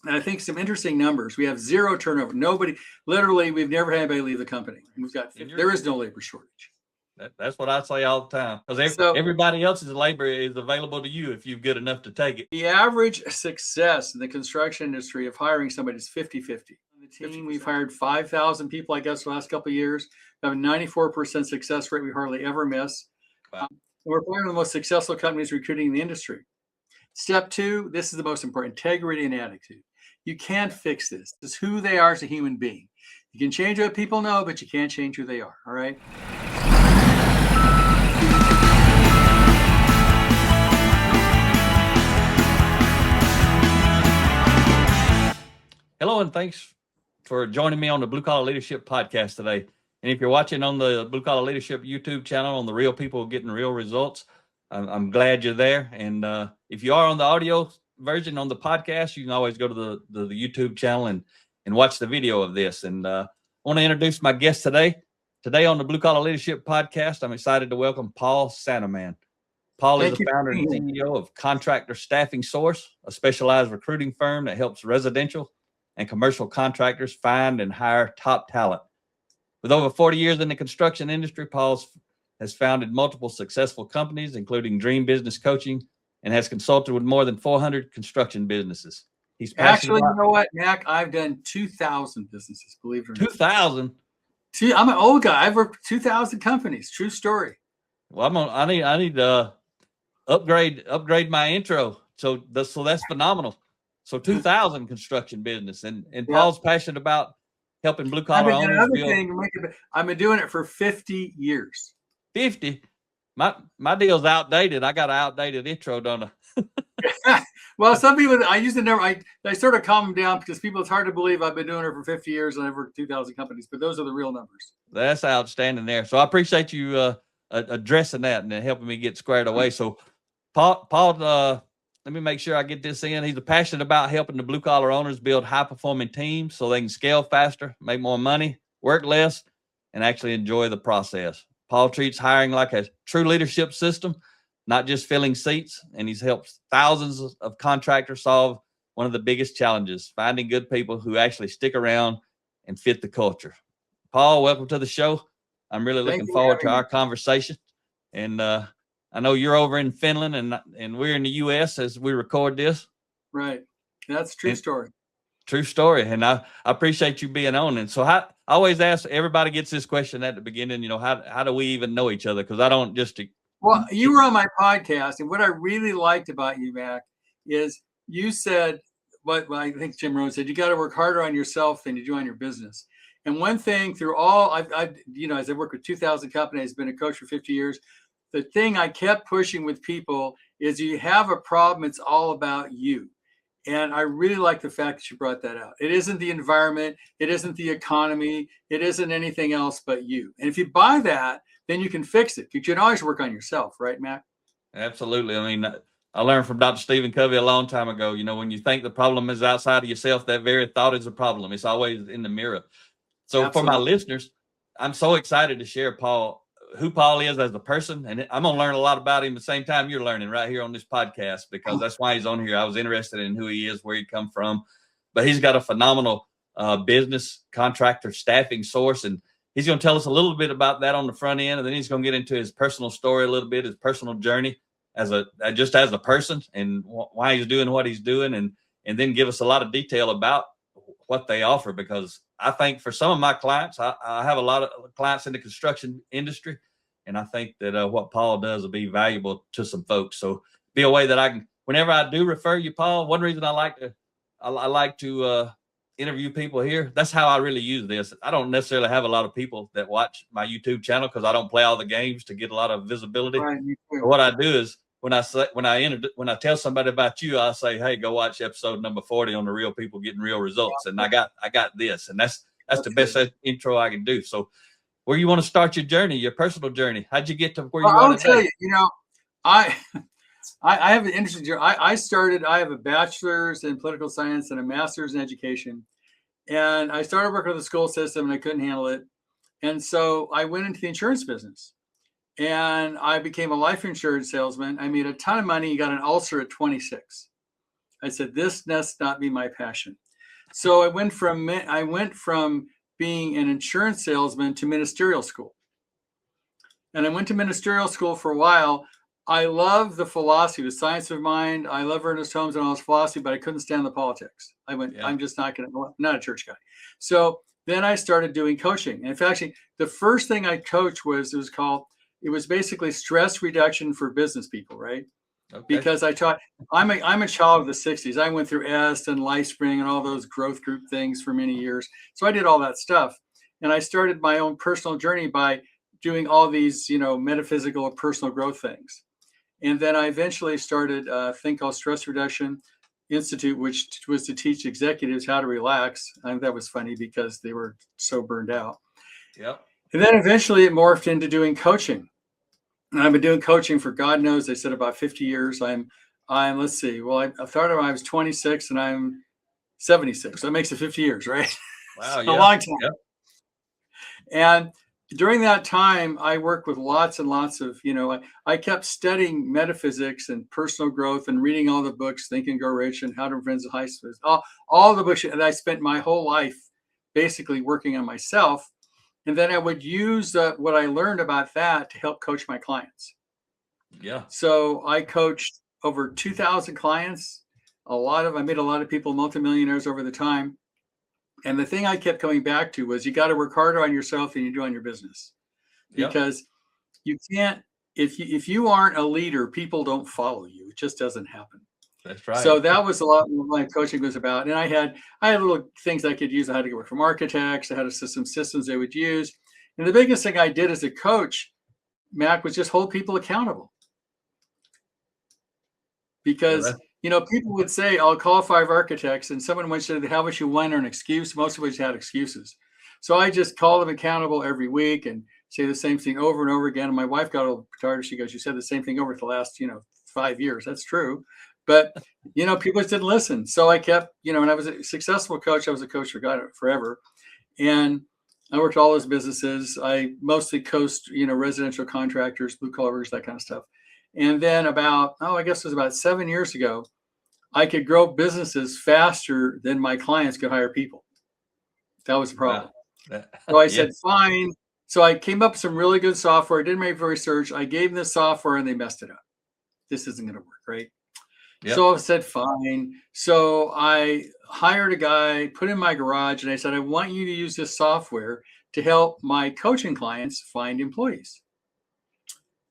And I think some interesting numbers. We have zero turnover. Nobody, literally, we've never had anybody leave the company. There is no labor shortage. That's what I say all the time, because So everybody else's labor is available to you if you're good enough to take it. the average success in the construction industry of hiring somebody is 50-50. On the team, we've hired 5,000 people, I guess, the last couple of years. We have a 94% success rate we hardly ever miss. Wow. We're one of the most successful companies recruiting in the industry. Step two, this is the most important, integrity and attitude. You can't fix this. This is who they are as a human being. You can change what people know, but you can't change who they are, all right? Hello, and thanks for joining me on the Blue Collar Leadership Podcast today. And if you're watching on the Blue Collar Leadership YouTube channel on the Real People Getting Real Results, I'm glad you're there. And if you are on the audio version on the podcast, you can always go to the YouTube channel and watch the video of this. And I want to introduce my guest today. Today on the Blue Collar Leadership Podcast, I'm excited to welcome Paul Sanneman. Paul is the founder and CEO of Contractor Staffing Source, a specialized recruiting firm that helps residential and commercial contractors find and hire top talent. With over 40 years in the construction industry, Paul has founded multiple successful companies, including Dream Business Coaching, and has consulted with more than 400 construction businesses. He's actually, you know what, Mack? I've done 2,000 businesses, believe it or not. 2,000? I'm an old guy. I've worked 2,000 companies. True story. Well, I need to upgrade my intro. So that's phenomenal. So 2,000 construction business, and Paul's passionate about helping blue collar owners build. I've been doing it for 50 years. 50? My deal's outdated. I got an outdated intro, don't I? Well, some people, I used to never, I sort of calm them down because people, it's hard to believe I've been doing it for 50 years and I've worked 2,000 companies, but those are the real numbers. That's outstanding there. So I appreciate you addressing that and helping me get squared away. So Paul, let me make sure I get this in. He's passionate about helping the blue collar owners build high performing teams so they can scale faster, make more money, work less, and actually enjoy the process. Paul treats hiring like a true leadership system, not just filling seats, and he's helped thousands of contractors solve one of the biggest challenges, finding good people who actually stick around and fit the culture. Paul, welcome to the show. I'm really looking forward to our conversation. And I know you're over in Finland and we're in the U.S. as we record this. Right. That's a true story. True story. And I appreciate you being on. And so I always ask, everybody gets this question at the beginning, how do we even know each other? Because I don't just... Well, you were on my podcast, and what I really liked about you, Mack, is you said, what I think Jim Rohn said, you got to work harder on yourself than you do on your business. And one thing through all, as I work with 2,000 companies, been a coach for 50 years, the thing I kept pushing with people is you have a problem, it's all about you. And I really like the fact that you brought that out. It isn't the environment. It isn't the economy. It isn't anything else but you. And if you buy that, then you can fix it. You can always work on yourself, right, Mack? Absolutely. I mean, I learned from Dr. Stephen Covey a long time ago, when you think the problem is outside of yourself, that very thought is a problem. It's always in the mirror. So Absolutely. For my listeners, I'm so excited to share who Paul is as a person. And I'm going to learn a lot about him at the same time you're learning right here on this podcast, because that's why he's on here. I was interested in who he is, where he come from, but he's got a phenomenal business, Contractor Staffing Source. And he's going to tell us a little bit about that on the front end. And then he's going to get into his personal story a little bit, his personal journey as a person and why he's doing what he's doing. And then give us a lot of detail about what they offer, because I think for some of my clients, I have a lot of clients in the construction industry, and I think that what Paul does will be valuable to some folks. So be a way that I can, whenever I do refer you, Paul, one reason I like to interview people here, that's how I really use this. I don't necessarily have a lot of people that watch my YouTube channel because I don't play all the games to get a lot of visibility. Right, what I do is when I tell somebody about you, I say, hey, go watch episode number 40 on the Real People Getting Real Results. And I got this. And that's the best intro I can do. So where you want to start your journey, your personal journey? How'd you get to where you are today? I'll tell you, I have an interesting journey. I have a bachelor's in political science and a master's in education. And I started working with the school system and I couldn't handle it. And so I went into the insurance business. And I became a life insurance salesman. I made a ton of money. Got an ulcer at 26. I said, this must not be my passion. So I went from being an insurance salesman to ministerial school. And I went to ministerial school for a while. I love the philosophy, the science of mind. I love Ernest Holmes and all his philosophy, but I couldn't stand the politics. I'm just not not a church guy. So then I started doing coaching. And in fact, the first thing I coached it was basically stress reduction for business people, right? Okay. Because I'm a child of the 60s. I went through EST and LifeSpring and all those growth group things for many years. So I did all that stuff. And I started my own personal journey by doing all these, metaphysical or personal growth things. And then I eventually started a thing called Stress Reduction Institute, which was to teach executives how to relax. I think that was funny because they were so burned out. Yep. And then eventually it morphed into doing coaching. And I've been doing coaching for God knows, they said about 50 years. Let's see. Well, I started when I was 26 and I'm 76. So that makes it 50 years, right? Wow. A long time. Yep. And during that time, I worked with lots and lots of, I kept studying metaphysics and personal growth and reading all the books, Think and Grow Rich and How to Friends of High School, all the books. And I spent my whole life basically working on myself. And then I would use what I learned about that to help coach my clients. Yeah. So I coached over 2,000 clients. I made a lot of people multimillionaires over the time. And the thing I kept coming back to was you got to work harder on yourself than you do on your business, because you can't, if you aren't a leader, people don't follow you. It just doesn't happen. That's right. So that was a lot of what my coaching was about. And I had little things I could use. I had to work from architects. I had systems they would use. And the biggest thing I did as a coach, Mac, was just hold people accountable. Because people would say, I'll call 5 architects, and someone would say, how much you want or an excuse? Most of which had excuses. So I just call them accountable every week and say the same thing over and over again. And my wife got a little tired. She goes, you said the same thing over the last, 5 years. That's true. But, people just didn't listen. So I kept, when I was a successful coach, I was a coach for God forever. And I worked all those businesses. I mostly coached, residential contractors, blue collars, that kind of stuff. And then I guess it was about 7 years ago, I could grow businesses faster than my clients could hire people. That was the problem. Wow. So I said, fine. So I came up with some really good software. I did my research. I gave them the software and they messed it up. This isn't going to work, right? Yep. So I said, fine. So I hired a guy, put in my garage, and I said, I want you to use this software to help my coaching clients find employees.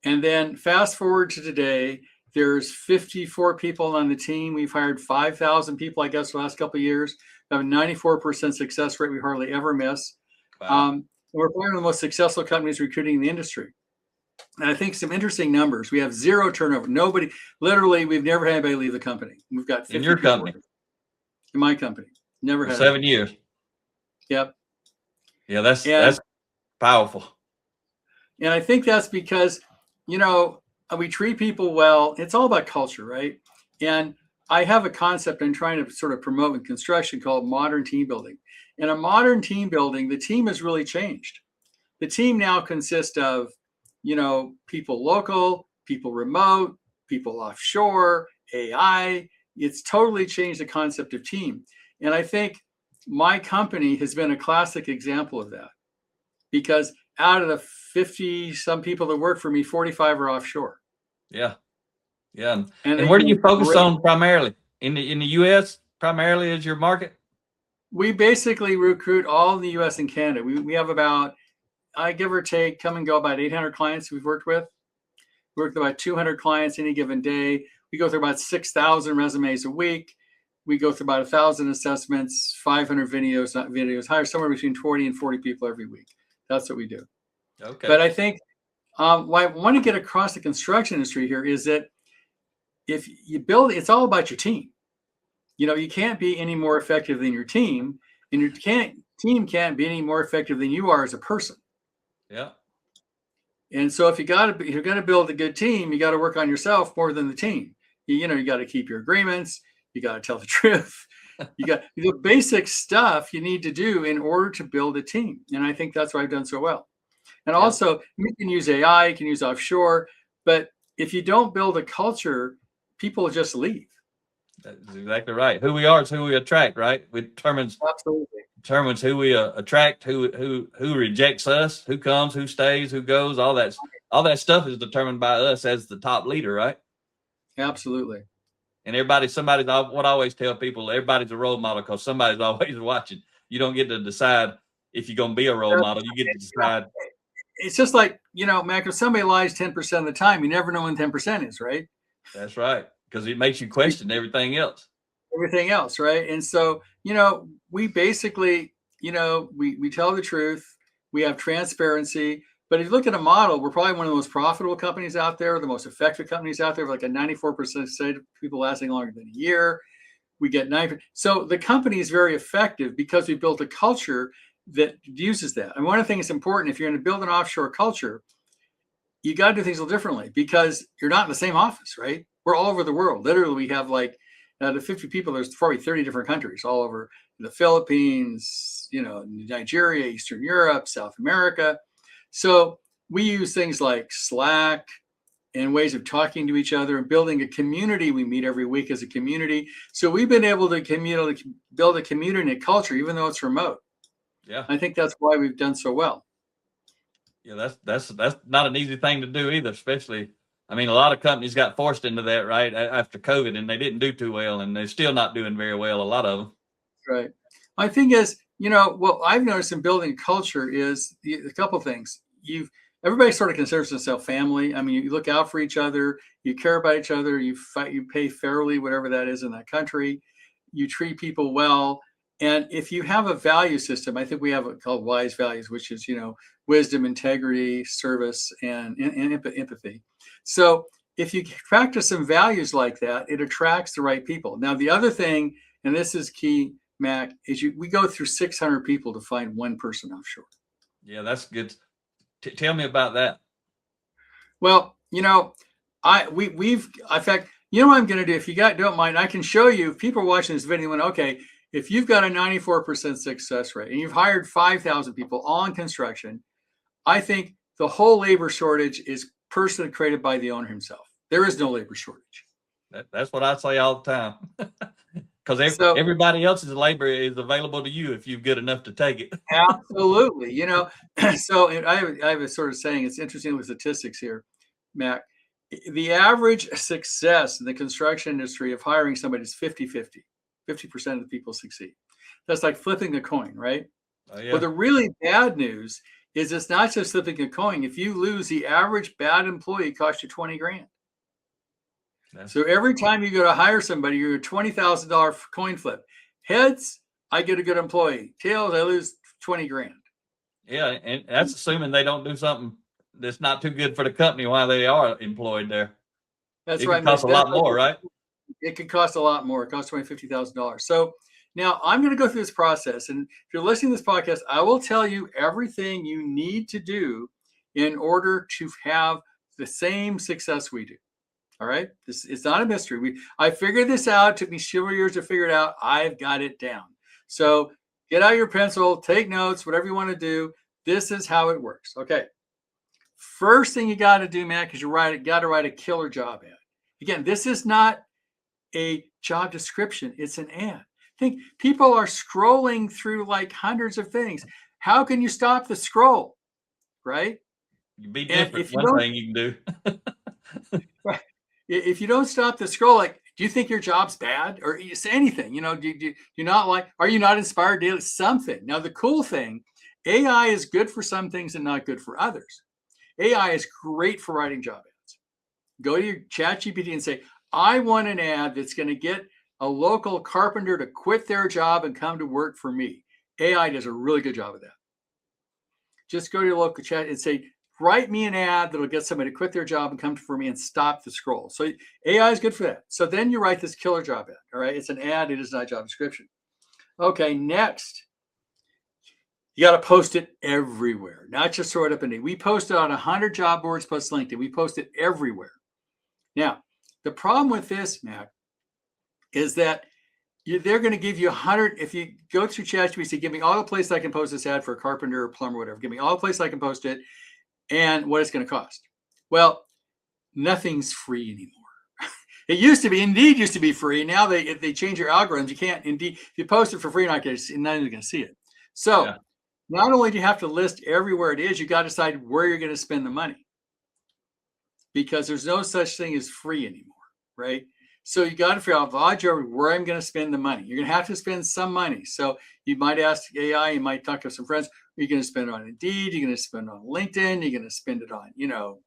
And then fast forward to today, there's 54 people on the team. We've hired 5,000 people, I guess, the last couple of years. We have a 94% success rate we hardly ever miss. Wow. We're one of the most successful companies recruiting in the industry. And I think some interesting numbers. We have 0 turnover. We've never had anybody leave the company. We've got 50 in your company. In my company. Never had 7 years. Yep. Yeah, that's powerful. And I think that's because, we treat people well. It's all about culture, right? And I have a concept I'm trying to sort of promote in construction called modern team building. In a modern team building, the team has really changed. The team now consists of, people local, people remote, people offshore, AI. It's totally changed the concept of team. And I think my company has been a classic example of that, because out of the 50 some people that work for me, 45 are offshore. Yeah. Yeah. And where do you focus on primarily? In the US primarily is your market? We basically recruit all in the US and Canada. We have about, I give or take, come and go, about 800 clients we've worked with. We work with about 200 clients any given day. We go through about 6,000 resumes a week. We go through about 1,000 assessments, 500 videos, hire somewhere between 20 and 40 people every week. That's what we do. Okay. But I think what I want to get across the construction industry here is that if you build, it's all about your team. You can't be any more effective than your team, and your team can't be any more effective than you are as a person. Yeah. And so if you're going to build a good team, you got to work on yourself more than the team. You got to keep your agreements. You got to tell the truth. You got the basic stuff you need to do in order to build a team. And I think that's what I've done so well. And also, you can use AI, you can use offshore, but if you don't build a culture, people just leave. That's exactly right. Who we are is who we attract, right? It Absolutely. determines who we attract, who rejects us, who comes, who stays, who goes. All that stuff is determined by us as the top leader, right? Absolutely. And somebody's what I always tell people, everybody's a role model because somebody's always watching. You don't get to decide if you're going to be a role model. You get to decide. It's just like, Mac, if somebody lies 10% of the time, you never know when 10% is, right? That's right. Because it makes you question everything else. Everything else, right? And so, we basically, we tell the truth. We have transparency. But if you look at a model, we're probably one of the most profitable companies out there, the most effective companies out there, like a 94% say people lasting longer than a year. We get 9%. So the company is very effective because we built a culture that uses that. And one of the things that's important, if you're going to build an offshore culture, you got to do things a little differently because you're not in the same office, right? We're all over the world. Literally, we have like the 50 people, there's probably 30 different countries all over the Philippines, Nigeria, Eastern Europe, South America. So we use things like Slack and ways of talking to each other and building a community. We meet every week as a community. So we've been able to build a community and a culture, even though it's remote. Yeah. I think that's why we've done so well. Yeah, that's not an easy thing to do either, especially, a lot of companies got forced into that right after COVID and they didn't do too well and they're still not doing very well, a lot of them. Right. My thing is, what I've noticed in building culture is a couple of things. Everybody sort of considers themselves family. You look out for each other, you care about each other, you fight, you pay fairly, whatever that is in that country, you treat people well. And if you have a value system, I think we have it called WISE values, which is, wisdom, integrity, service, and empathy. So if you practice some values like that, it attracts the right people. Now, the other thing, and this is key, Mac, is we go through 600 people to find one person offshore. Yeah, that's good. Tell me about that. Well, in fact, you know what I'm going to do? If you don't mind, I can show you, if people are watching this video, okay, if you've got a 94% success rate and you've hired 5,000 people all in construction, I think the whole labor shortage is personally created by the owner himself. There is no labor shortage. That's what I say all the time. Because everybody else's labor is available to you if you're good enough to take it. Absolutely. So I have a sort of saying, it's interesting with statistics here, Mac. The average success in the construction industry of hiring somebody is 50-50. 50% of the people succeed. That's like flipping a coin, right? Oh, yeah. But the really bad news is it's not just flipping a coin. If you lose, the average bad employee costs you $20,000. So every time you go to hire somebody, you're a $20,000 coin flip. Heads, I get a good employee. Tails, I lose $20,000. Yeah, and that's assuming they don't do something that's not too good for the company while they are employed there. That's right. It could cost a lot more, right? It could cost a lot more. It costs $20,000, $50,000. So now I'm going to go through this process. And if you're listening to this podcast, I will tell you everything you need to do in order to have the same success we do. All right. It's not a mystery. I figured this out. It took me several years to figure it out. I've got it down. So get out your pencil, take notes, whatever you want to do. This is how it works. Okay. First thing you got to do, Mac, is got to write a killer job ad. Again, this is not a job description. It's an ad. Think people are scrolling through like hundreds of things. How can you stop the scroll? Right? Be different. One thing you can do. Right. If you don't stop the scroll, like, do you think your job's bad or say anything? Do you not like, are you not inspired daily? Something. Now, the cool thing, AI is good for some things and not good for others. AI is great for writing job ads. Go to your ChatGPT and say, I want an ad that's going to get a local carpenter to quit their job and come to work for me. AI does a really good job of that. Just go to your local chat and say, write me an ad that'll get somebody to quit their job and come for me and stop the scroll. So AI is good for that. So then you write this killer job ad. All right. It's an ad. It is not a job description. Okay. Next, you got to post it everywhere, not just throw it up in the. We post it on 100 job boards plus LinkedIn. We post it everywhere. Now, the problem with this, Mac, is that they're going to give you 100. If you go through ChatGPT, give me all the places I can post this ad for a carpenter or plumber, or whatever. Give me all the places I can post it and what it's going to cost. Well, nothing's free anymore. It used to be, Indeed used to be free. Now they change your algorithms. You can't, Indeed, if you post it for free, not one's going to see it. So not only do you have to list everywhere it is, you got to decide where you're going to spend the money, because there's no such thing as free anymore, right? So you got to figure out where I'm going to spend the money. You're going to have to spend some money. So you might ask AI, you might talk to some friends. Are you going to spend it on Indeed? You're going to spend it on LinkedIn? You're going to spend it on,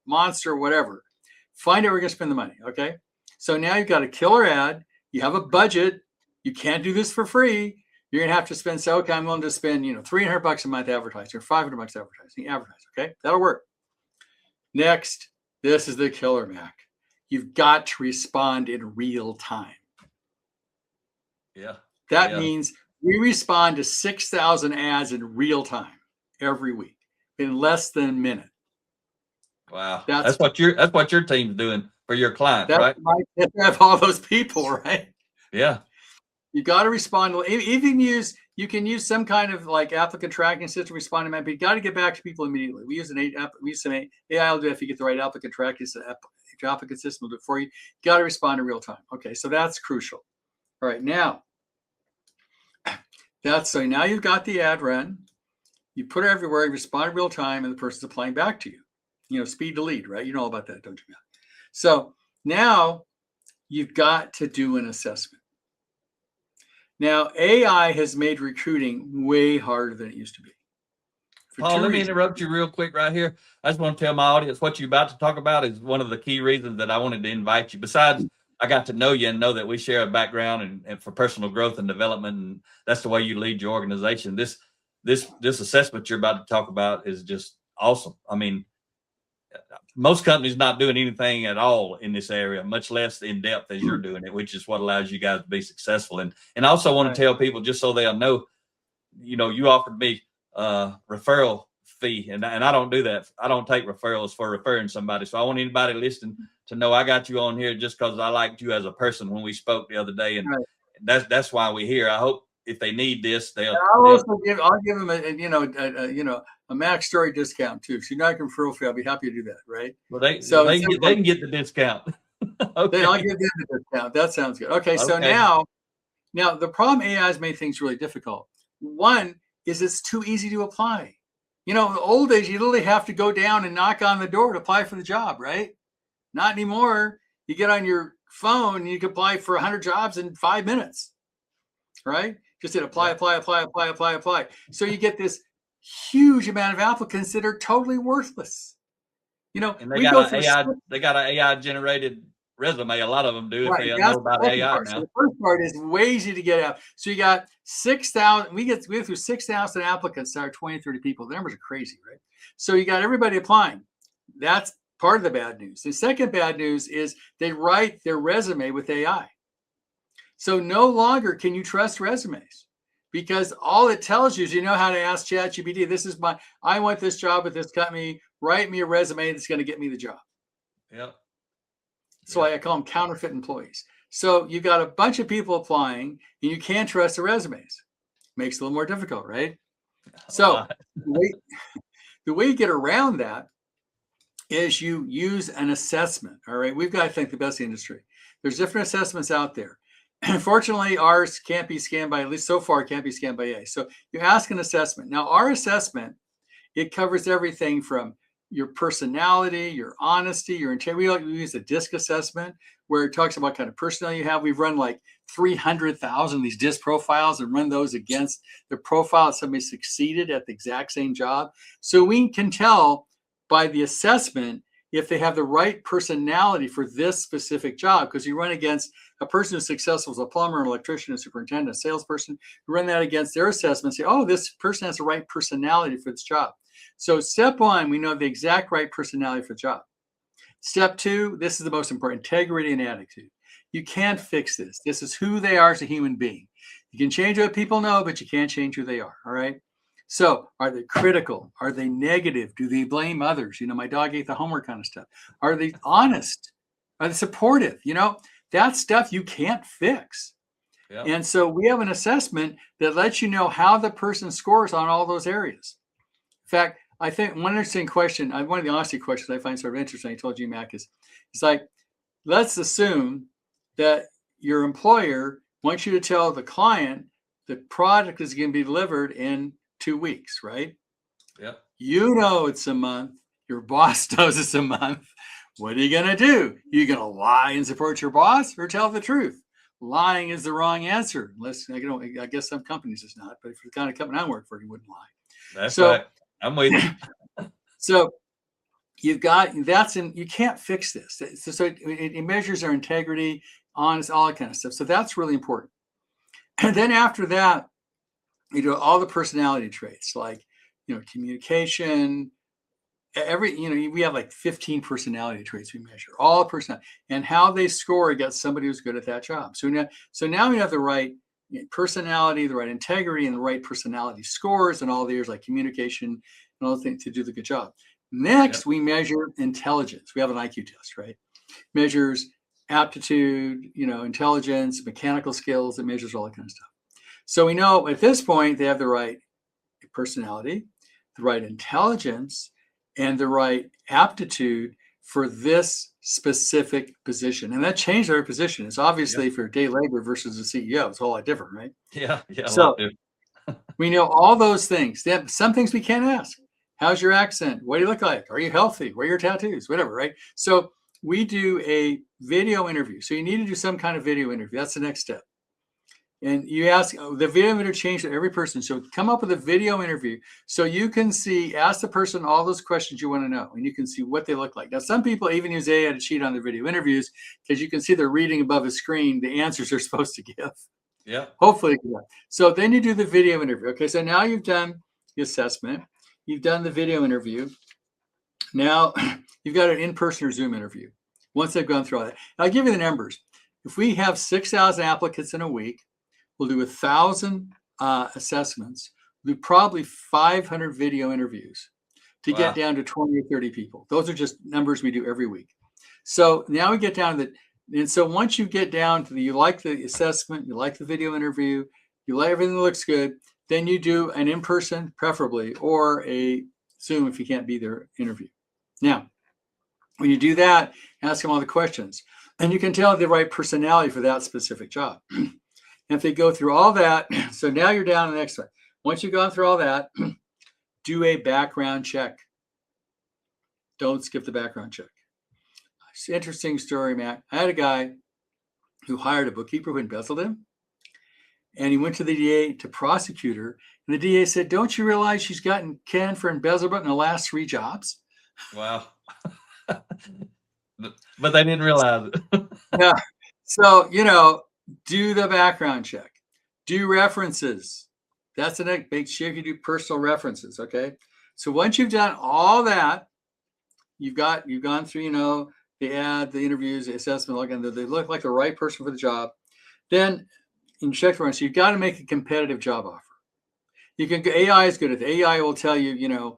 Monster, whatever. Find out where you're going to spend the money, okay? So now you've got a killer ad. You have a budget. You can't do this for free. You're going to have to say, okay, I'm willing to spend, $300 a month advertising or $500 advertising, okay? That'll work. Next, this is the killer, Mac. You've got to respond in real time. Yeah. That means we respond to 6,000 ads in real time every week in less than a minute. Wow. That's what your team's doing for your clients, right? You have all those people, right? Yeah. You got to respond. You can use some kind of like applicant tracking system responding, but you got to get back to people immediately. We use some AI will do it if you get the right applicant tracking applicant system will do it for you. You got to respond in real time. Okay, so that's crucial. All right, now now you've got the ad run. You put it everywhere. You respond in real time, and the person's applying back to you. Speed to lead, right? You know all about that, don't you? So now you've got to do an assessment. Now, AI has made recruiting way harder than it used to be. Paul, let me interrupt you real quick right here. I just want to tell my audience what you're about to talk about is one of the key reasons that I wanted to invite you. Besides, I got to know you and know that we share a background and for personal growth and development, and that's the way you lead your organization. This assessment you're about to talk about is just awesome. I mean, most companies not doing anything at all in this area, much less in depth as you're doing it, which is what allows you guys to be successful. And I also want to tell people, just so they'll know, you offered me a referral fee, and I don't do that. I don't take referrals for referring somebody. So I want anybody listening to know I got you on here just because I liked you as a person when we spoke the other day, and that's why we're here. I hope if they need this, I'll give them a Mack Story discount too. If you're not going to referral fee, I'll be happy to do that, right? Well, they can get the discount. Okay. I'll give them the discount. That sounds good. Okay, so now the problem AI has made things really difficult. One is it's too easy to apply. In the old days, you literally have to go down and knock on the door to apply for the job, right? Not anymore. You get on your phone and you can apply for 100 jobs in 5 minutes, right? Just hit apply. So you get this huge amount of applicants that are totally worthless. And they got an AI generated resume. A lot of them do if they know about AI now. So the first part is way easy to get out. So you got 6,000. We get through 6,000 applicants that are 20, 30 people. The numbers are crazy, right? So you got everybody applying. That's part of the bad news. The second bad news is they write their resume with AI. So no longer can you trust resumes, because all it tells you is how to ask ChatGPT, I want this job with this company. Write me a resume that's going to get me the job. Yep. So I call them counterfeit employees. So you've got a bunch of people applying and you can't trust the resumes. Makes it a little more difficult, right? So the way you get around that is you use an assessment. All right. We've got, I think, the best industry. There's different assessments out there. Unfortunately, ours can't be scanned by, at least so far, can't be scanned by AI. So you ask an assessment. Now, our assessment, it covers everything from your personality, your honesty, your integrity. We use a DISC assessment where it talks about what kind of personality you have. We've run like 300,000 of these DISC profiles and run those against the profile that somebody succeeded at the exact same job. So we can tell by the assessment if they have the right personality for this specific job, because you run against a person who's successful as a plumber, an electrician, a superintendent, a salesperson. You run that against their assessment and say, oh, this person has the right personality for this job. So step one, we know the exact right personality for the job. Step two, this is the most important, integrity and attitude. You can't fix this. This is who they are as a human being. You can change what people know, but you can't change who they are, all right? So are they critical? Are they negative? Do they blame others? My dog ate the homework kind of stuff. Are they honest? Are they supportive? That stuff you can't fix. Yep. And so we have an assessment that lets you know how the person scores on all those areas. In fact, I think one interesting question, one of the honesty questions I find sort of interesting, I told you, Mac, is it's like, let's assume that your employer wants you to tell the client the product is going to be delivered in 2 weeks, right? Yeah. You know it's a month. Your boss knows it's a month. What are you going to do? You going to lie and support your boss or tell the truth? Lying is the wrong answer. Unless, I guess some companies it's not, but if the kind of company I work for, you wouldn't lie. That's right. I'm with you. So you've got, you can't fix this. So it measures our integrity, honest, all that kind of stuff. So that's really important. And then after that, you do all the personality traits like, communication, we have like 15 personality traits we measure, all personality, and how they score against somebody who's good at that job. So now we have the right personality, the right integrity, and the right personality scores, and all the years like communication and all the things to do the good job. Next, we measure intelligence. We have an IQ test, right? Measures aptitude, intelligence, mechanical skills. It measures all that kind of stuff. So we know at this point they have the right personality, the right intelligence, and the right aptitude for this specific position. And that changed every position. It's obviously for day labor versus a CEO. It's a whole lot different, right? Yeah. So we know all those things. Some things we can't ask. How's your accent? What do you look like? Are you healthy? What are your tattoos? Whatever, right? So we do a video interview. So you need to do some kind of video interview. That's the next step. And you ask, the video interview changes to every person. So come up with a video interview so you can ask the person all those questions you want to know, and you can see what they look like. Now, some people even use AI to cheat on their video interviews because you can see they're reading above a screen the answers they're supposed to give. Yeah. Hopefully. So then you do the video interview. Okay, so now you've done the assessment. You've done the video interview. Now you've got an in-person or Zoom interview. Once they've gone through all that. And I'll give you the numbers. If we have 6,000 applicants in a week, we'll do 1,000 assessments. We'll do probably 500 video interviews to get down to 20 or 30 people. Those are just numbers we do every week. So now we get down to and so once you get down to you like the assessment, you like the video interview, you like everything that looks good, then you do an in-person, preferably, or a Zoom if you can't be there interview. Now, when you do that, ask them all the questions, and you can tell the right personality for that specific job. And if they go through all that, so now you're down to the next one. Once you've gone through all that, do a background check. Don't skip the background check. It's an interesting story, Matt. I had a guy who hired a bookkeeper who embezzled him, and he went to the DA to prosecute her. And the DA said, "Don't you realize she's gotten canned for embezzlement in the last 3 jobs?" Wow. But they didn't realize it. Yeah. So, do the background check. Do references. That's the next. Make sure you do personal references. Okay. So once you've done all that, you've gone through, the ad, the interviews, the assessment, and they look like the right person for the job. Then you check for so you've got to make a competitive job offer. AI is good at it. AI will tell you,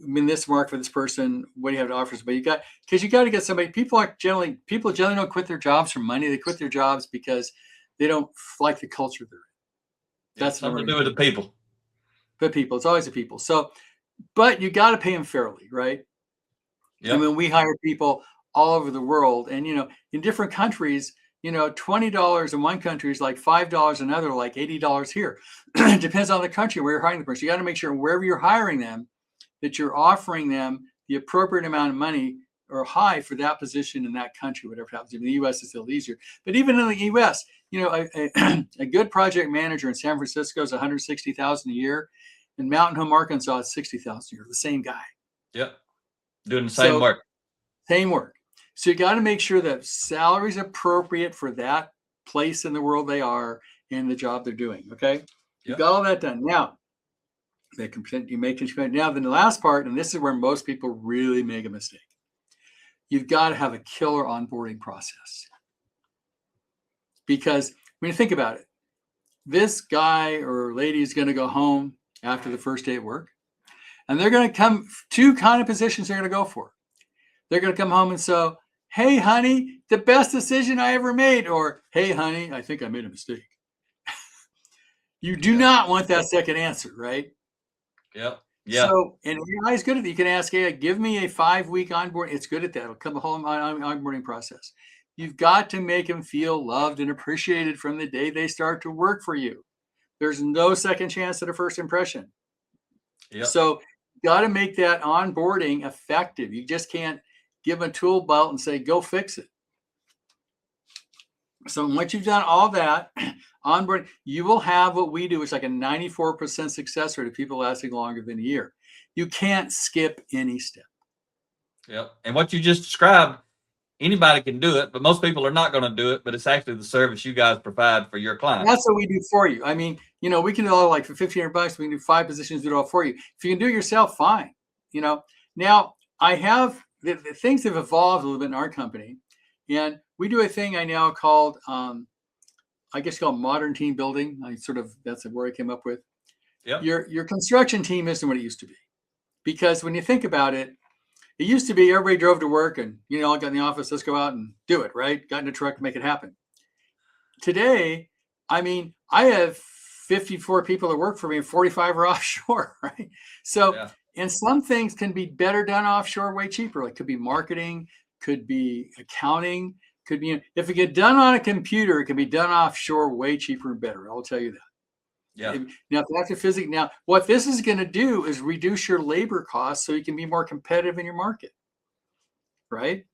in this mark for this person, what do you have to offer? But you got to get somebody. People generally don't quit their jobs for money. They quit their jobs because they don't like the culture they're in. That's something to do with the people. The people. It's always the people. So, but you got to pay them fairly, right? Yeah. I mean, we hire people all over the world, and in different countries, $20 in one country is like $5 in another, like $80 here. It depends on the country where you're hiring the person. You got to make sure wherever you're hiring them, that you're offering them the appropriate amount of money or high for that position in that country, whatever happens. In the U.S., it's a little easier. But even in the U.S., a good project manager in San Francisco is $160,000 a year. In Mountain Home, Arkansas, it's $60,000 a year. The same guy. Yep. Doing the same work. Same work. So you got to make sure that salary is appropriate for that place in the world they are and the job they're doing. Okay. You got all that done. Now, you make it. Now, then the last part, and this is where most people really make a mistake. You've got to have a killer onboarding process. Because when you think about it, this guy or lady is going to go home after the first day at work, and they're going to come 2 kind of positions they're going to go for. They're going to come home and say, "Hey, honey, the best decision I ever made," or "Hey, honey, I think I made a mistake." You do not want that second answer, right? Yep. Yeah. So, and AI is good at it. You can ask AI, "Give me a 5-week onboarding." It's good at that. It'll come the whole onboarding process. You've got to make them feel loved and appreciated from the day they start to work for you. There's no second chance at a first impression. Yep. So got to make that onboarding effective. You just can't give them a tool belt and say, go fix it. So once you've done all that onboarding, you will have what we do. It's like a 94% success rate of people lasting longer than a year. You can't skip any step. Yep. And what you just described, anybody can do it, but most people are not going to do it. But it's actually the service you guys provide for your clients. That's what we do for you. I mean, we can do all, like, for $1,500, we can do 5 positions, do it all for you. If you can do it yourself, fine. Now I have the things have evolved a little bit in our company, and we do a thing I now called, I guess called modern team building. That's where I came up with. Yep. Your construction team isn't what it used to be, because when you think about it, it used to be everybody drove to work and, all got in the office, let's go out and do it, right? Got in a truck to make it happen. Today, I mean, I have 54 people that work for me and 45 are offshore, right? So, yeah. And some things can be better done offshore, way cheaper. Like, could be marketing, could be accounting, could be, if it get done on a computer, it can be done offshore way cheaper and better. I'll tell you that. Yeah. Now, now, what this is going to do is reduce your labor costs so you can be more competitive in your market, right?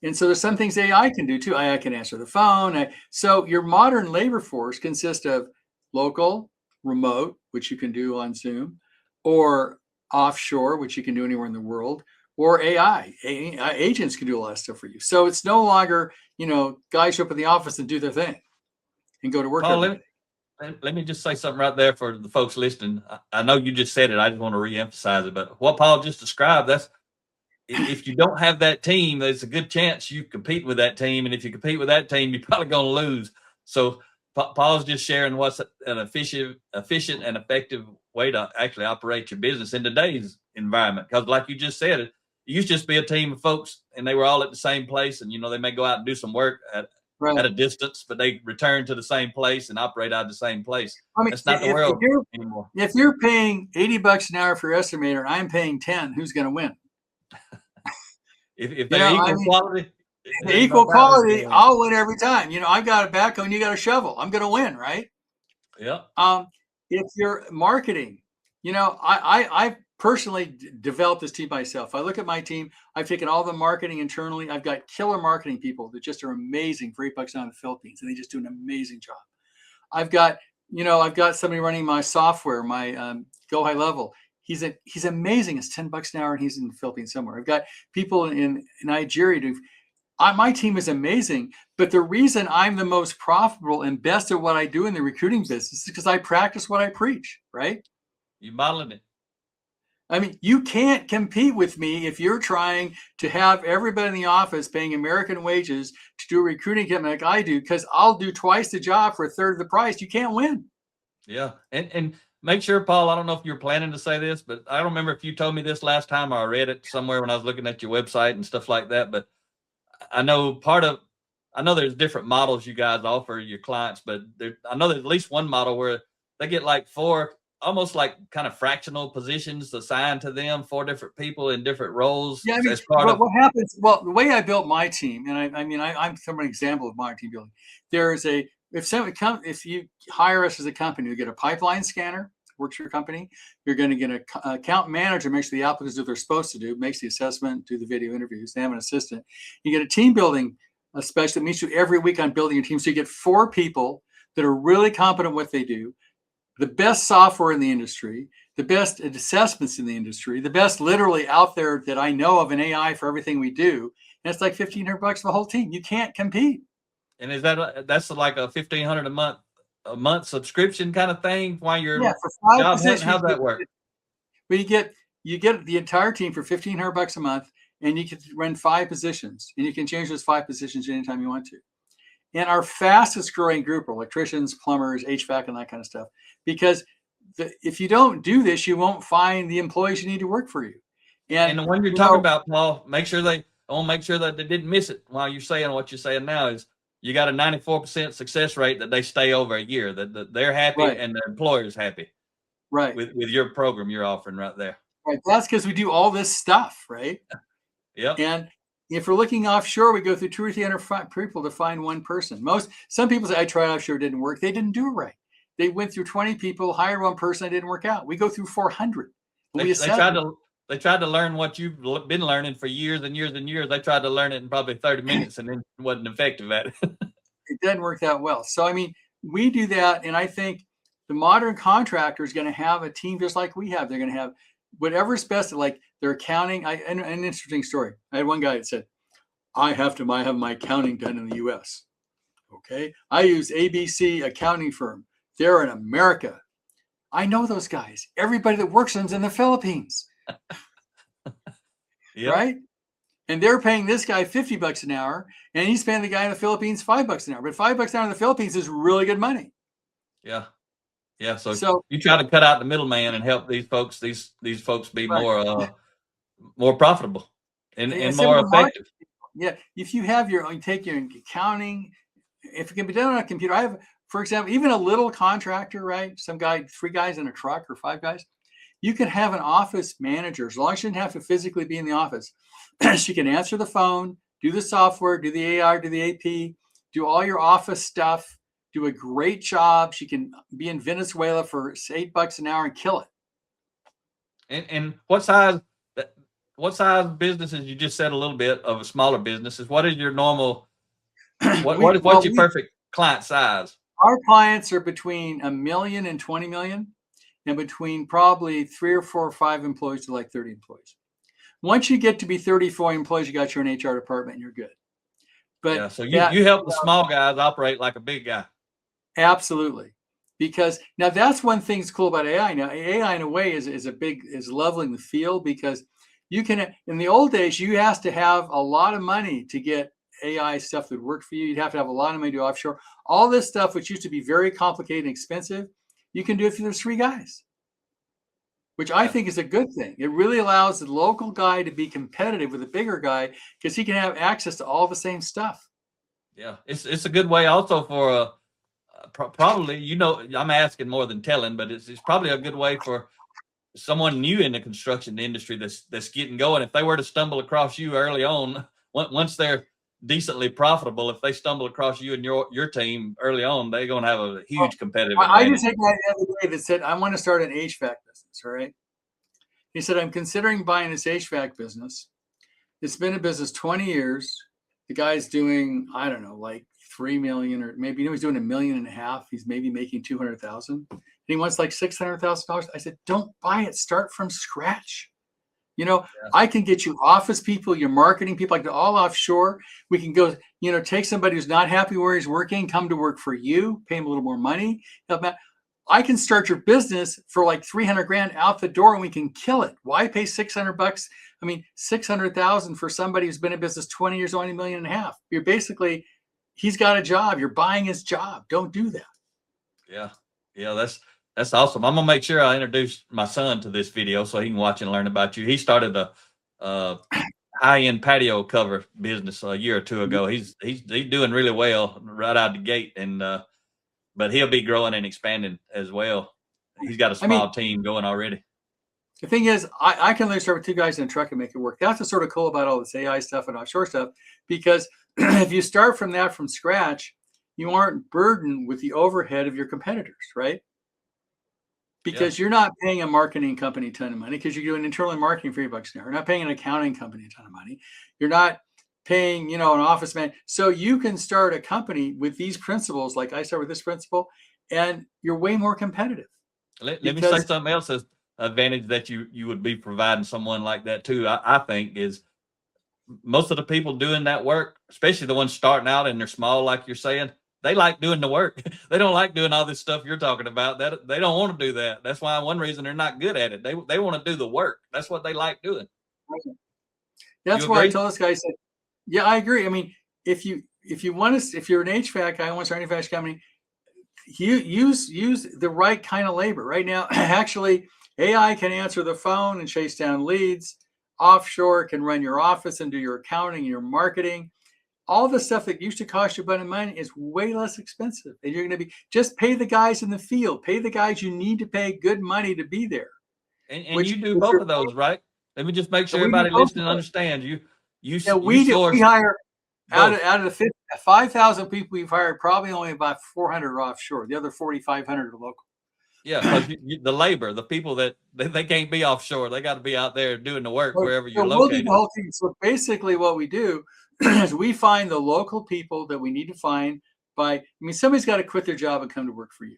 And so there's some things AI can do too. AI can answer the phone. So your modern labor force consists of local, remote, which you can do on Zoom, or offshore, which you can do anywhere in the world, or AI. Agents can do a lot of stuff for you. So it's no longer, guys show up in the office and do their thing and go to work. Let me just say something right there for the folks listening. I know you just said it. I just want to reemphasize it. But what Paul just described, that's, if you don't have that team, there's a good chance you compete with that team. And if you compete with that team, you're probably going to lose. So Paul's just sharing what's an efficient and effective way to actually operate your business in today's environment. Because like you just said, it used to just be a team of folks and they were all at the same place. And, they may go out and do some work at a distance, but they return to the same place and operate out of the same place. I mean, that's not the world anymore. If you're paying $80 an hour for your estimator, I'm paying 10, who's going to win? If they're equal quality, I'll win every time. I've got a backhoe and you got a shovel. I'm going to win, right? Yeah. If you're marketing, I personally developed this team myself. I look at my team. I've taken all the marketing internally. I've got killer marketing people that just are amazing for $8 down in the Philippines, and they just do an amazing job. I've got somebody running my software, my Go High Level. He's amazing. It's $10 an hour, and he's in the Philippines somewhere. I've got people in Nigeria. My team is amazing, but the reason I'm the most profitable and best at what I do in the recruiting business is because I practice what I preach, right? You're modeling it. I mean, you can't compete with me if you're trying to have everybody in the office paying American wages to do a recruiting campaign like I do, because I'll do twice the job for a third of the price. You can't win. Yeah. And make sure, Paul, I don't know if you're planning to say this, but I don't remember if you told me this last time or I read it somewhere when I was looking at your website and stuff like that. But I know there's different models you guys offer your clients, but I know there's at least one model where they get like 4 almost like kind of fractional positions assigned to them, 4 different people in different roles. Yeah, I mean, what happens? Well, the way I built my team, and I'm an example of modern team building. If you hire us as a company, you get a pipeline scanner, works for your company. You're going to get an account manager, make sure the applicants do what they're supposed to do, makes the assessment, do the video interviews. They have an assistant. You get a team building specialist that meets you every week on building your team. So you get 4 people that are really competent at what they do. The best software in the industry, the best assessments in the industry, the best literally out there that I know of in AI for everything we do. And it's like $1,500 for the whole team. You can't compete. And that's like a $1,500 a month subscription kind of thing while you're for 5 job positions? How's that work? But you get the entire team for $1,500 a month, and you can run 5 positions, and you can change those 5 positions anytime you want to. And our fastest growing group are electricians, plumbers, HVAC, and that kind of stuff. Because if you don't do this, you won't find the employees you need to work for you. And when you're talking about, Paul, make sure that they didn't miss it while you're saying what you're saying now is you got a 94% success rate that they stay over a year, that they're happy and their employer's happy. Right. With your program you're offering right there. Right. That's because we do all this stuff, right? Yeah. And if we're looking offshore, we go through 200 or 300 people to find one person. Some people say, I tried offshore, it didn't work. They didn't do it right. They went through 20 people, hired one person, it didn't work out. We go through 400. They tried to learn what you've been learning for years and years and years. They tried to learn it in probably 30 minutes and then wasn't effective at it. It doesn't work that well. So, I mean, we do that. And I think the modern contractor is going to have a team just like we have. They're going to have whatever's best, like their accounting. An interesting story. I had one guy that said, I have my accounting done in the US. Okay. I use ABC accounting firm. They're in America. I know those guys. Everybody that works with them's in the Philippines. Yep. Right? And they're paying this guy $50 an hour, and he's paying the guy in the Philippines $5 an hour. But $5 an hour in the Philippines is really good money. Yeah. Yeah. So you try to cut out the middleman and help these folks be right. more profitable and more effective. Yeah. If you have you take your accounting, if it can be done on a computer, I have, for example, even a little contractor, right? 3 guys in a truck or 5 guys. You can have an office manager, as long as she doesn't have to physically be in the office. She can answer the phone, do the software, do the AR, do the AP, do all your office stuff, do a great job. She can be in Venezuela for $8 an hour and kill it. And what size businesses? You just said a little bit of a smaller businesses. What is your normal? What's your perfect client size? Our clients are between $1 million and $20 million, and between probably 3 or 4 or 5 employees to like 30 employees. Once you get to be 34 employees, you got your own HR department and you're good. But yeah, so you help the small guys operate like a big guy. Absolutely. Because now that's one thing that's cool about AI. Now AI in a way is leveling the field, because you can, in the old days, you have to have a lot of money to get AI stuff that would work for you. You'd have to have a lot of money to do offshore. All this stuff, which used to be very complicated and expensive, you can do it if there's 3 guys, which I think is a good thing. It really allows the local guy to be competitive with a bigger guy, because he can have access to all the same stuff. Yeah, it's a good way also for probably, I'm asking more than telling, but it's probably a good way for someone new in the construction industry that's getting going. If they were to stumble across you early on, once they're decently profitable, if they stumble across you and your team early on, they're going to have a huge competitive advantage. I just had a guy the other day that said, I want to start an HVAC business. All right. He said, I'm considering buying this HVAC business. It's been in business 20 years. The guy's doing, I don't know, like 3 million, or maybe he's doing $1.5 million. He's maybe making 200,000. And he wants like $600,000. I said, don't buy it. Start from scratch. I can get you office people, your marketing people, like all offshore. We can go, take somebody who's not happy where he's working, come to work for you, pay him a little more money. I can start your business for like 300 grand out the door, and we can kill it. Why pay $600? I mean, 600,000 for somebody who's been in business 20 years, only $1.5 million. You're basically, he's got a job. You're buying his job. Don't do that. Yeah. That's awesome. I'm gonna make sure I introduce my son to this video so he can watch and learn about you. He started a high-end patio cover business a year or 2 ago. He's doing really well right out the gate, and but he'll be growing and expanding as well. He's got a small team going already. The thing is, I can literally start with 2 guys in a truck and make it work. That's what's sort of cool about all this AI stuff and offshore stuff, because if you start from scratch, you aren't burdened with the overhead of your competitors, right? Because you're not paying a marketing company a ton of money, because you're doing internal marketing for $3 an hour. You're not paying an accounting company a ton of money. You're not paying, an office man. So you can start a company with these principles, like I start with this principle, and you're way more competitive. Let me say something else as advantage that you would be providing someone like that too. I think is most of the people doing that work, especially the ones starting out and they're small, like you're saying, they like doing the work. They don't like doing all this stuff you're talking about. That they don't want to do that. That's why one reason they're not good at it. They want to do the work. That's what they like doing. That's why I told this guy, I said, yeah, I agree. I mean, if you're an HVAC guy, want to start an HVAC company, use the right kind of labor. Right now, actually, AI can answer the phone and chase down leads. Offshore can run your office and do your accounting and your marketing. All the stuff that used to cost you a bunch of money is way less expensive. And you're going to just pay the guys in the field, pay the guys you need to pay good money to be there. And you do both of those, right? Let me just make sure everybody listening understands. You we source. We hire out of the 5,000 people we've hired, probably only about 400 are offshore. The other 4,500 are local. Yeah, because the labor, the people that they can't be offshore, they got to be out there doing the work wherever you're We'll do located. the whole thing. So basically, what we do is we find the local people that we need to find. Somebody's got to quit their job and come to work for you.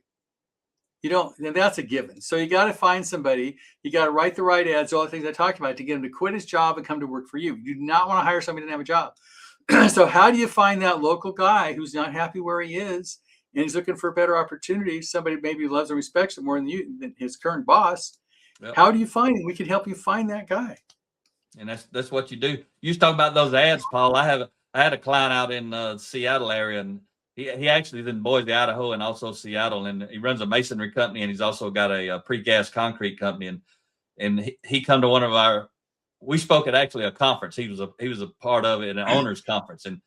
And that's a given. So you got to find somebody. You got to write the right ads, all the things I talked about, to get him to quit his job and come to work for you. You do not want to hire somebody who doesn't have a job. So how do you find that local guy who's not happy where he is and he's looking for a better opportunity? Somebody maybe loves and respects him more than his current boss. Yep. How do you find him? We can help you find that guy. And that's what you do. You was talking about those ads, Paul. I had a client out in Seattle area, and he actually is in Boise, Idaho, and also Seattle, and he runs a masonry company, and he's also got a precast concrete company, and he come to one of we spoke at actually a conference. He was a part of it, an owners conference, and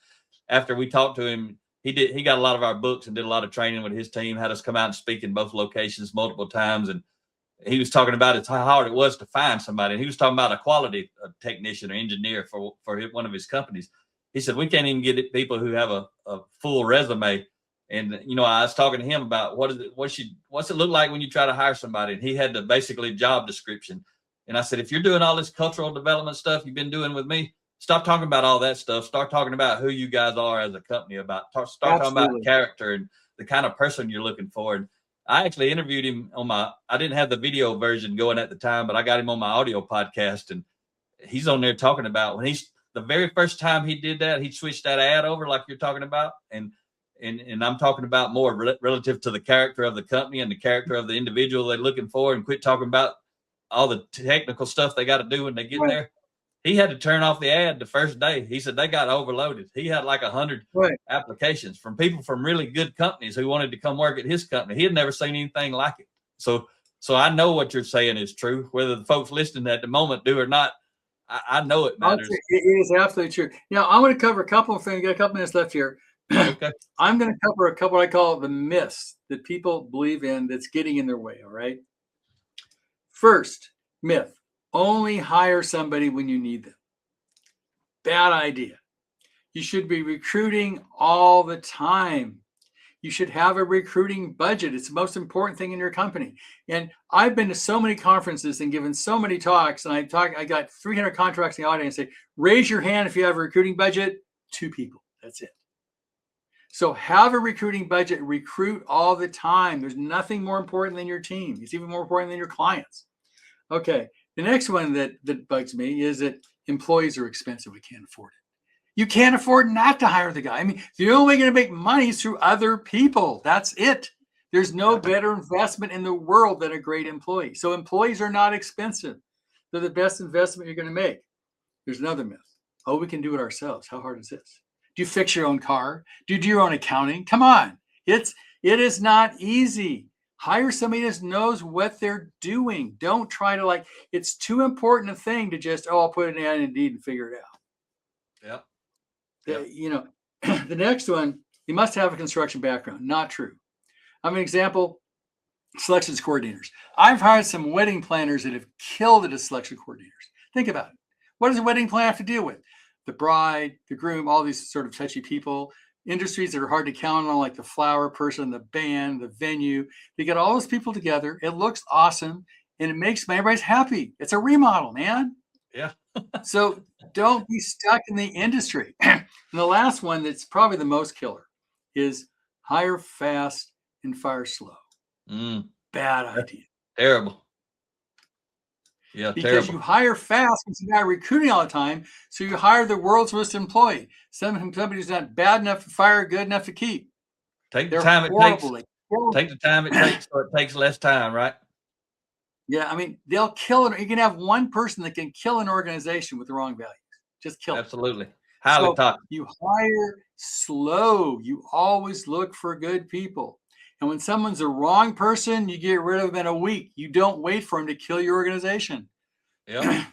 after we talked to him, he got a lot of our books and did a lot of training with his team, had us come out and speak in both locations multiple times, and he was talking about how hard it was to find somebody. And he was talking about a quality technician or engineer for one of his companies. He said, we can't even get people who have a full resume. And, I was talking to him about what's it look like when you try to hire somebody? And he had the basically job description. And I said, if you're doing all this cultural development stuff you've been doing with me, stop talking about all that stuff. Start talking about who you guys are as a company, start talking about character and the kind of person you're looking for. And I actually interviewed him I didn't have the video version going at the time, but I got him on my audio podcast, and he's on there talking about the very first time he did that, he switched that ad over like you're talking about. And I'm talking about more relative to the character of the company and the character of the individual they're looking for, and quit talking about all the technical stuff they got to do when they get there. He had to turn off the ad the first day. He said they got overloaded. He had like 100 applications from people from really good companies who wanted to come work at his company. He had never seen anything like it. So I know what you're saying is true. Whether the folks listening at the moment do or not, I know it matters. It is absolutely true. I'm going to cover a couple of things. Got a couple minutes left here. Okay. I'm going to cover a couple I call the myths that people believe in that's getting in their way. All right. First myth. Only hire somebody when you need them. Bad idea. You should be recruiting all the time. You should have a recruiting budget. It's the most important thing in your company. And I've been to so many conferences and given so many talks, and I got 300 contracts in the audience say, raise your hand if you have a recruiting budget. 2 people. That's it. So have a recruiting budget. Recruit all the time. There's nothing more important than your team. It's even more important than your clients. Okay. The next one that bugs me is that employees are expensive. We can't afford it. You can't afford not to hire the guy. The only way you're going to make money is through other people. That's it. There's no better investment in the world than a great employee. So employees are not expensive. They're the best investment you're going to make. There's another myth. Oh, we can do it ourselves. How hard is this? Do you fix your own car? Do you do your own accounting? Come on. It is not easy. Hire somebody that knows what they're doing. Don't try to it's too important a thing to just, I'll put an ad in Indeed and figure it out. The next one, you must have a construction background. Not true. I'm an example, selections coordinators. I've hired some wedding planners that have killed it as selection coordinators. Think about it. What does a wedding planner have to deal with? The bride, the groom, all these sort of touchy people. Industries that are hard to count on, like the flower person, the band, the venue. They get all those people together. It looks awesome, and it makes everybody's happy. It's a remodel, man. Yeah. So don't be stuck in the industry. And the last one that's probably the most killer is hire fast and fire slow. Bad idea. Terrible. Yeah, because terrible. You hire fast because you're not recruiting all the time. So you hire the world's worst employee. Somebody who's not bad enough to fire, good enough to keep. Take the time it takes. Take the time it takes, so it takes less time, right? Yeah, they'll kill it. You can have one person that can kill an organization with the wrong values. Just kill it. Absolutely. Highly toxic. You hire slow. You always look for good people. And when someone's the wrong person, you get rid of them in a week. You don't wait for them to kill your organization. Yeah.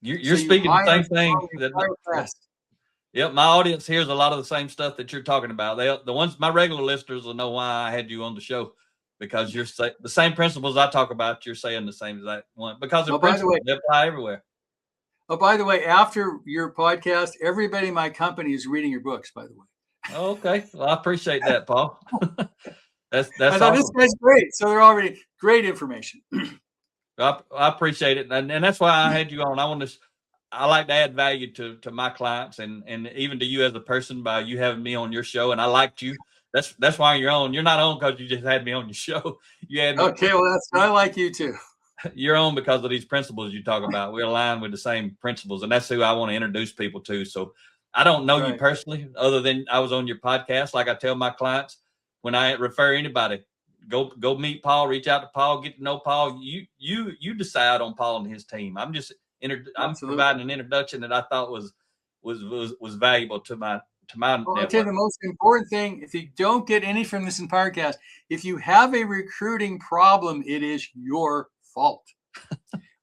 You're speaking the same thing. Yep, my audience hears a lot of the same stuff that you're talking about. My regular listeners will know why I had you on the show, because you're the same principles I talk about. You're saying the same exact one, because the principles they apply everywhere. Oh, by the way, after your podcast, everybody in my company is reading your books, by the way. Okay. Well, I appreciate that, Paul. That's I thought awesome. this guy's great. So they're already great information. I appreciate it. And that's why I had you on. I like to add value to my clients and even to you as a person by you having me on your show. And I liked you. That's why you're on. You're not on because you just had me on your show. You had me. Okay, well, I like you too. You're on because of these principles you talk about. We're aligned with the same principles, and that's who I want to introduce people to. So I don't know you personally, other than I was on your podcast. Like I tell my clients, when I refer anybody, go meet Paul, reach out to Paul, get to know Paul. You decide on Paul and his team. I'm just I'm providing an introduction that I thought was valuable to my well, I'll tell you the most important thing. If you don't get any from this podcast, if you have a recruiting problem, it is your fault.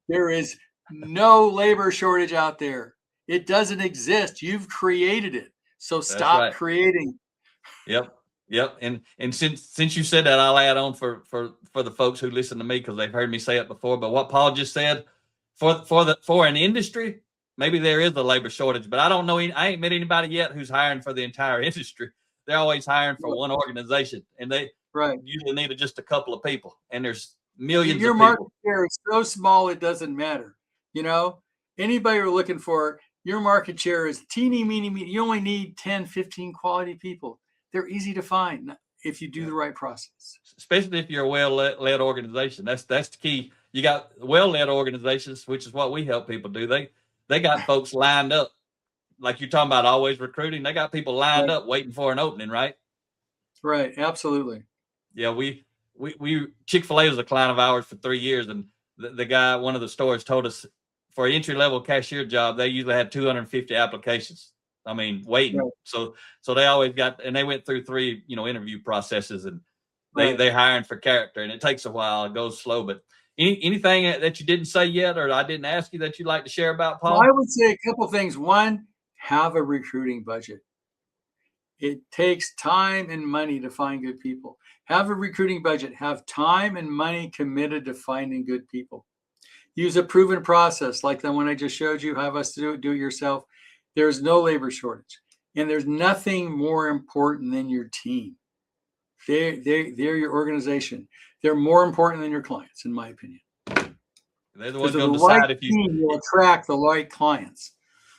There is no labor shortage out there. It doesn't exist. You've created it. So stop creating. Yep. And since you said that, I'll add on for the folks who listen to me because they've heard me say it before. But what Paul just said, for an industry, maybe there is a labor shortage, but I don't know. I ain't met anybody yet who's hiring for the entire industry. They're always hiring for one organization, and they usually need just a couple of people. And there's millions of people. Your market share is so small, it doesn't matter. You know, anybody you're looking for, your market share is teeny, meeny. You only need 10, 15 quality people. They're easy to find if you do the right process. Especially if you're a well-led organization. That's the key. You got well-led organizations, which is what we help people do. They got folks lined up, like you're talking about always recruiting. They got people lined up waiting for an opening, right? Right. Absolutely. Yeah, we Chick-fil-A was a client of ours for 3 years, and the guy, one of the stores, told us for an entry-level cashier job, they usually had 250 applications. I mean, waiting. Right. So they always got, and they went through 3, interview processes, and they're hiring for character, and it takes a while. It goes slow. But anything that you didn't say yet, or I didn't ask you that you'd like to share about, Paul? Well, I would say a couple of things. One, have a recruiting budget. It takes time and money to find good people. Have a recruiting budget. Have time and money committed to finding good people. Use a proven process like the one I just showed you. Have us do it yourself. There's no labor shortage, and there's nothing more important than your team. They're your organization. They're more important than your clients, in my opinion. They're the ones going to decide if you will attract the right clients.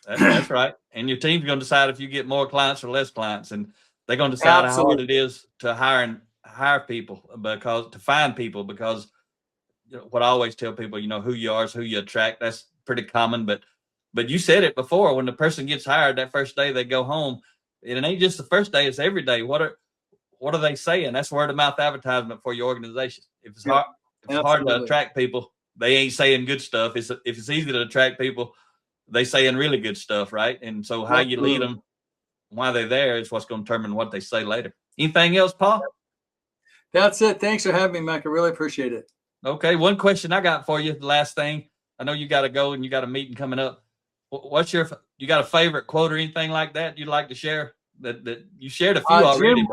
That's right. And your team's going to decide if you get more clients or less clients, and they're going to decide how hard it is to hire people to find people, because what I always tell people, who you are is who you attract. That's pretty common, but you said it before. When the person gets hired, that first day they go home, and it ain't just the first day; it's every day. What are they saying? That's word of mouth advertisement for your organization. If it's hard to attract people, they ain't saying good stuff. If it's easy to attract people, they saying really good stuff, right? And so how you lead them while they're there is what's going to determine what they say later. Anything else, Paul? That's it. Thanks for having me, Mack. I really appreciate it. Okay, one question I got for you. The last thing, I know you got to go and you got a meeting coming up. You got a favorite quote or anything like that you'd like to share? That you shared a few already.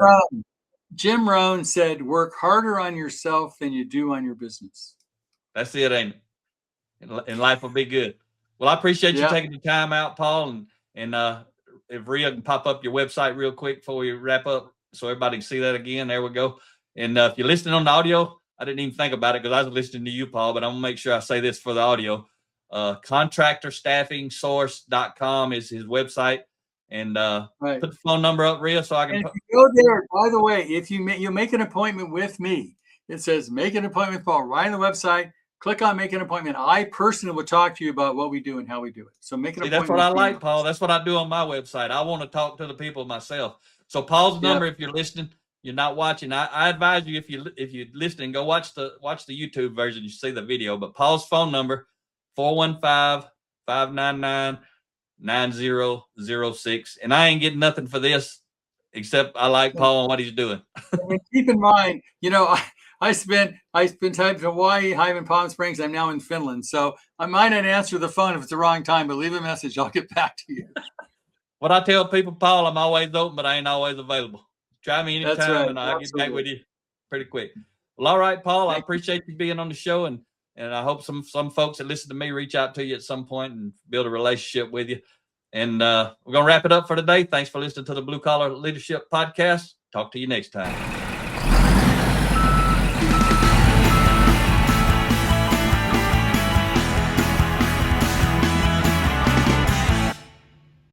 Jim Rohn said, "Work harder on yourself than you do on your business." That's it, ain't it? And life will be good. Well, I appreciate you taking the time out, Paul, and if Rhea can pop up your website real quick before we wrap up, so everybody can see that again. There we go. And if you're listening on the audio, I didn't even think about it because I was listening to you, Paul, but I'm gonna make sure I say this for the audio. Contractor Staffing Source.com is his website, and put the phone number up, Rhea, so I can. And if you go there, by the way, if you make an appointment with me, it says make an appointment with Paul. Right on the website, click on make an appointment. I personally will talk to you about what we do and how we do it. So make an appointment. That's what I like, Paul. That's what I do on my website. I want to talk to the people myself. So Paul's number, if you're listening, you're not watching, I advise you, if you're listening, go watch the YouTube version. You see the video. But Paul's phone number, 415-599-9006. And I ain't getting nothing for this except I like Paul and what he's doing. And keep in mind, I spent time in Hawaii, I'm in Palm Springs. I'm now in Finland. So I might not answer the phone if it's the wrong time, but leave a message. I'll get back to you. What I tell people, Paul, I'm always open, but I ain't always available. Try me anytime, and I'll get back with you pretty quick. Well, all right, Paul, I appreciate you being on the show, and And I hope some folks that listen to me reach out to you at some point and build a relationship with you. And we're going to wrap it up for today. Thanks for listening to the Blue Collar Leadership Podcast. Talk to you next time.